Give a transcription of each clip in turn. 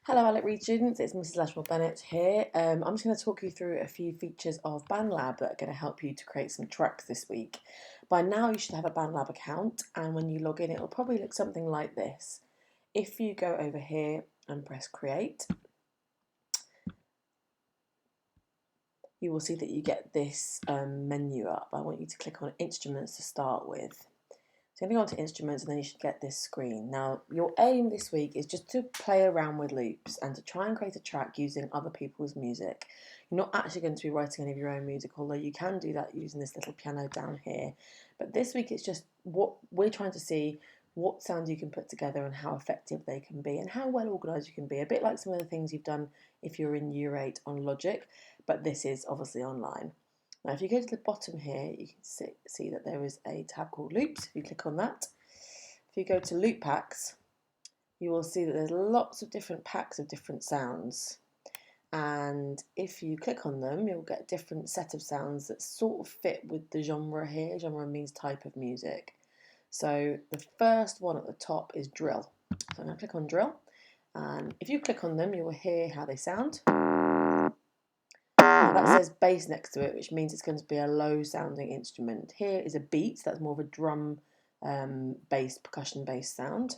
Hello Alec Reed students, it's Mrs Lashmore Bennett here. I'm just going to talk you through a few features of Bandlab that are going to help you to create some tracks this week. By now you should have a Bandlab account, and when you log in it'll probably look something like this. If you go over here and press create, you will see that you get this menu up. I want you to click on instruments to start with. So you're going to go on to instruments and then you should get this screen. Now your aim this week is just to play around with loops and to try and create a track using other people's music. You're not actually going to be writing any of your own music, although you can do that using this little piano down here. But this week it's just what we're trying to see, what sounds you can put together and how effective they can be and how well organised you can be. A bit like some of the things you've done if you're in Year 8 on Logic, but this is obviously online. Now if you go to the bottom here, you can see that there is a tab called Loops. If you click on that, if you go to Loop Packs, you will see that there's lots of different packs of different sounds. And if you click on them, you'll get a different set of sounds that sort of fit with the genre here. Genre means type of music. So the first one at the top is drill. So I'm going to click on drill. And if you click on them, you will hear how they sound. Now that says bass next to it, which means it's going to be a low sounding instrument. Here is a beat, so that's more of a drum based, percussion based sound.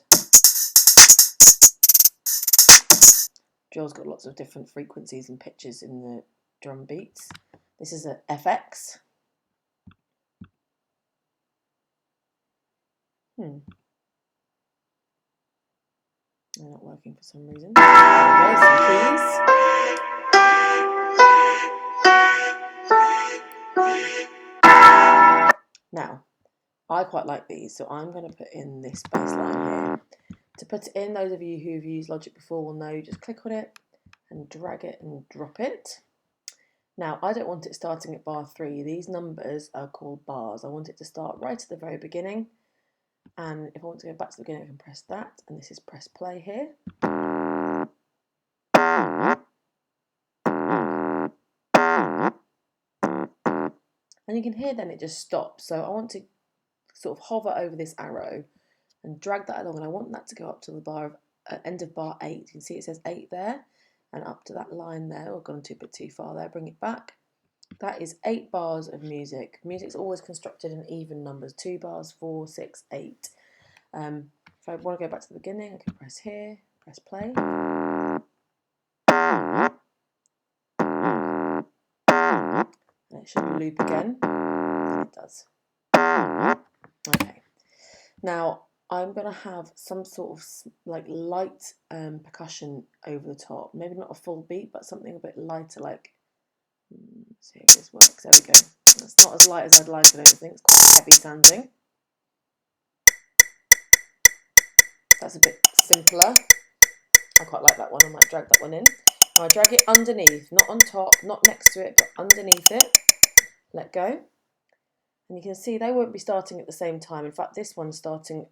Drill's got lots of different frequencies and pitches in the drum beats. This is a FX. They're not working for some reason. There we go, some keys. Now, I quite like these, so I'm going to put in this bass line here. To put it in, those of you who've used Logic before will know, just click on it and drag it and drop it. Now, I don't want it starting at bar 3. These numbers are called bars. I want it to start right at the very beginning. And if I want to go back to the beginning, I can press that. And this is press play here. And you can hear then it just stops. So I want to sort of hover over this arrow and drag that along, and I want that to go up to the bar of end of bar 8. You can see it says 8 there, and up to that line there. I've gone a bit too far there, bring it back. That is 8 bars of music. Music's always constructed in even numbers, 2 bars, 4, 6, 8. If I want to go back to the beginning, I can press here, press play. And it should loop again, and it does. Okay, now I'm going to have some sort of like light percussion over the top. Maybe not a full beat, but something a bit lighter, like, let's see if this works. There we go. It's not as light as I'd like, I don't think. It's quite heavy sounding. That's a bit simpler. I quite like that one. I might drag that one in. Now I drag it underneath, not on top, not next to it, but underneath it. Let go. And you can see they won't be starting at the same time. In fact, this one's starting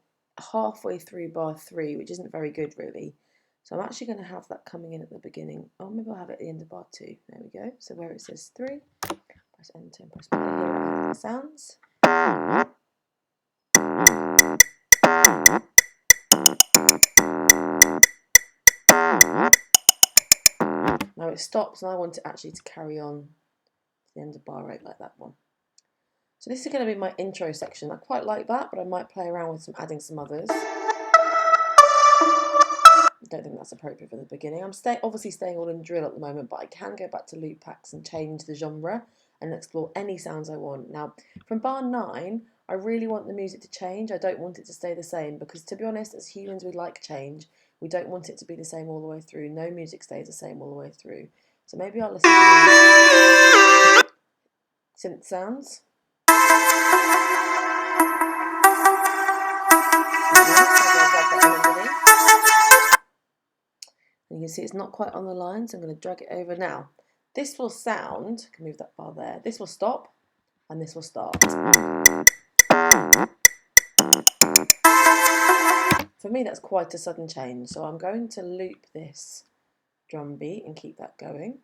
halfway through bar 3, which isn't very good really. So I'm actually going to have that coming in at the beginning. Oh, maybe I'll have it at the end of bar 2. There we go. So where it says 3, press enter and press play. Here it sounds. Now it stops, and I want it actually to carry on to the end of bar 8 like that one. So this is going to be my intro section. I quite like that, but I might play around with adding some others. I don't think that's appropriate for the beginning. I'm obviously staying all in drill at the moment, but I can go back to loop packs and change the genre and explore any sounds I want. Now, from bar 9, I really want the music to change. I don't want it to stay the same because, to be honest, as humans, we like change. We don't want it to be the same all the way through. No music stays the same all the way through. So maybe I'll listen to synth sounds. And you can see it's not quite on the line, so I'm going to drag it over now. This will sound, I can move that bar there, this will stop, and this will start. For me, that's quite a sudden change, so I'm going to loop this drum beat and keep that going.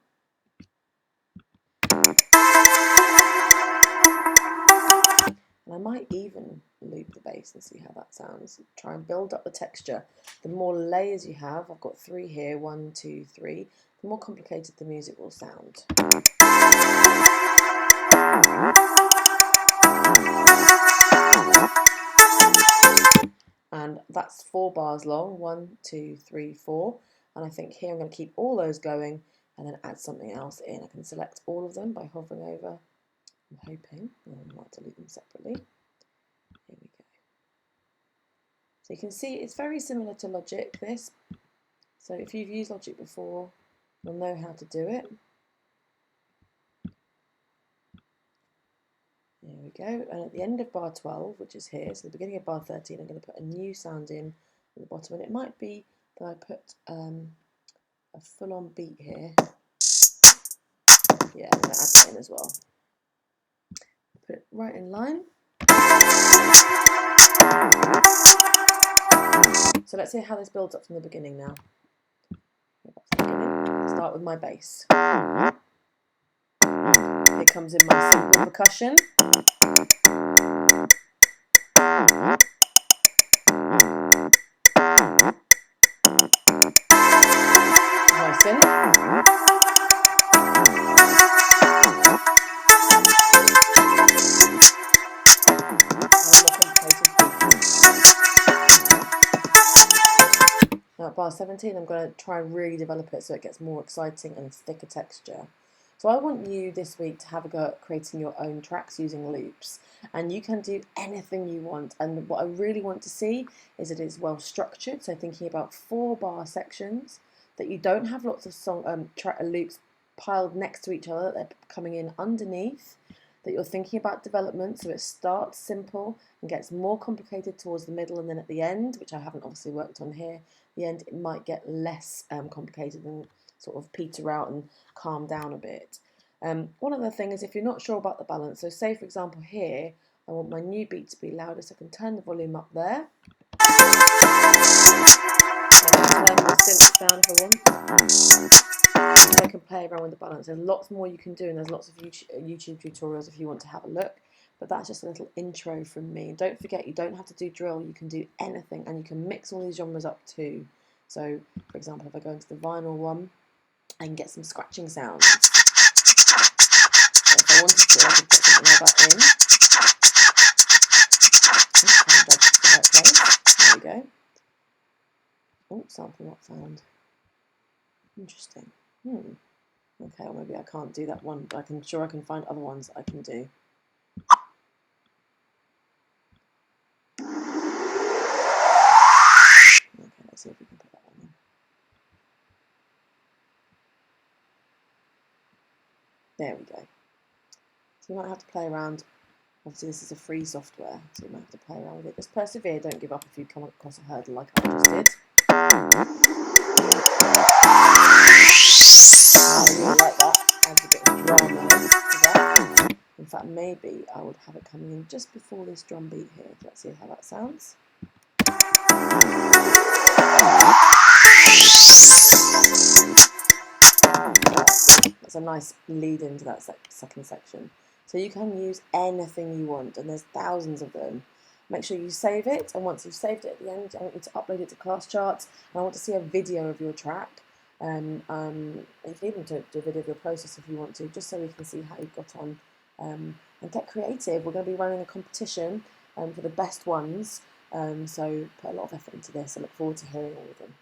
And I might even loop the bass and see how that sounds. Try and build up the texture. The more layers you have, I've got 3 here, 1, 2, 3, the more complicated the music will sound. And that's 4 bars long, 1, 2, 3, 4. And I think here I'm going to keep all those going and then add something else in. I can select all of them by hovering over. I'm hoping, and I might delete them separately. Here we go. So you can see it's very similar to Logic, this. So if you've used Logic before, you'll know how to do it. There we go. And at the end of bar 12, which is here, so the beginning of bar 13, I'm going to put a new sound in at the bottom. And it might be that I put a full-on beat here. Yeah, I'm going to add that in as well. Put it right in line. So let's see how this builds up from the beginning now. Start with my bass. Here comes in my simple percussion. My synth. Now at bar 17 I'm going to try and really develop it so it gets more exciting and thicker texture. So I want you this week to have a go at creating your own tracks using loops, and you can do anything you want, and what I really want to see is that it's well structured, so thinking about 4 bar sections, that you don't have lots of loops piled next to each other, that they're coming in underneath, that you're thinking about development so it starts simple and gets more complicated towards the middle, and then at the end, which I haven't obviously worked on here, the end it might get less complicated and sort of peter out and calm down a bit. One other thing is if you're not sure about the balance, so say for example here, I want my new beat to be louder, so I can turn the volume up there. I can turn the synth down if I want. And I can play around with the balance. There's lots more you can do, and there's lots of YouTube tutorials if you want to have a look. But that's just a little intro from me. Don't forget, you don't have to do drill, you can do anything, and you can mix all these genres up too. So, for example, if I go into the vinyl one, I can get some scratching sounds. So if I wanted to, I could put something like that in. There we go. Oh, sample not found. Interesting. Okay, well maybe I can't do that one, but I can find other ones that I can do. Okay, let's see if we can put that one in. There we go. So you might have to play around. Obviously this is a free software, so you might have to play around with it. Just persevere, don't give up if you come across a hurdle like I just did. I really like that, adds a bit of drama to that. In fact, maybe I would have it coming in just before this drum beat here. Let's see how that sounds. That's a nice lead into that second section. So you can use anything you want, and there's thousands of them. Make sure you save it, and once you've saved it at the end, I want you to upload it to Class Charts, and I want to see a video of your track. You can even do a video of your process if you want to, just so we can see how you've got on, and get creative. We're going to be running a competition for the best ones, so put a lot of effort into this. I look forward to hearing all of them.